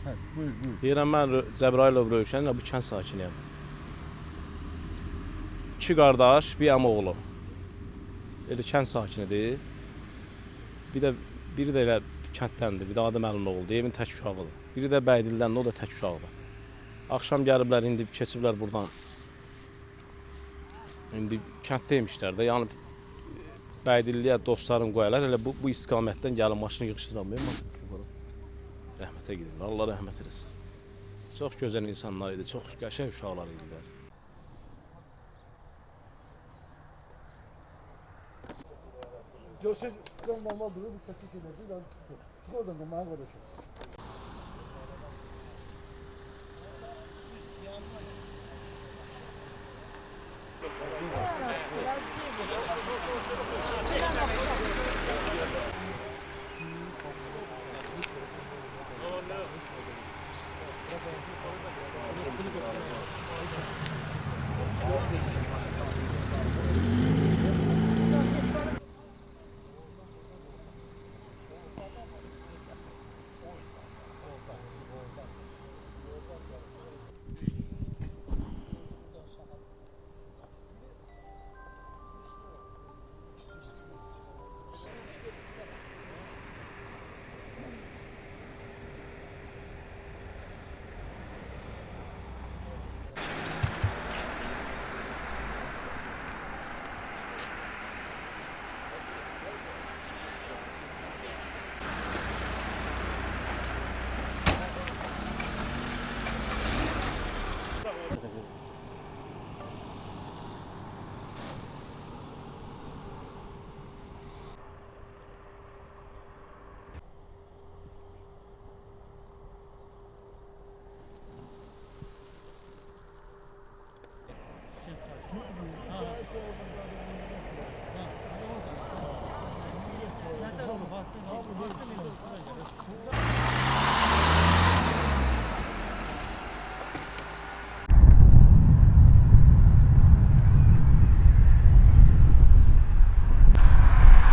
Hə, buyur, buyur. Deyirəm mən Cəbrayılov Rövşən, bu kənd sakiniyəm. 2 qardaş, bir əmioğlu. Elə kənd sakinidir. Biri də elə kənddəndir, bir də Adım Əlinoğludur, evin tək uşağıdır. Biri də Bəydildəndir, o da tək uşaqdır. Axşam gəliblər, indi keçiblər buradan. İndi kənddəymişlər də, yəni Bəydilliyə dostlarım qoyarlar, elə bu istiqamətdən gəlin maşını yığışdıramayım. Rəhmətə gedirlər, Allah rəhmət eləsin. Çox gözəl insanlar idi, çox qəşəng uşaqlar idilər. Siz normal durur, bir çəkik edəcək, daha çıxır. Çıx oradan da mənə qardaşım.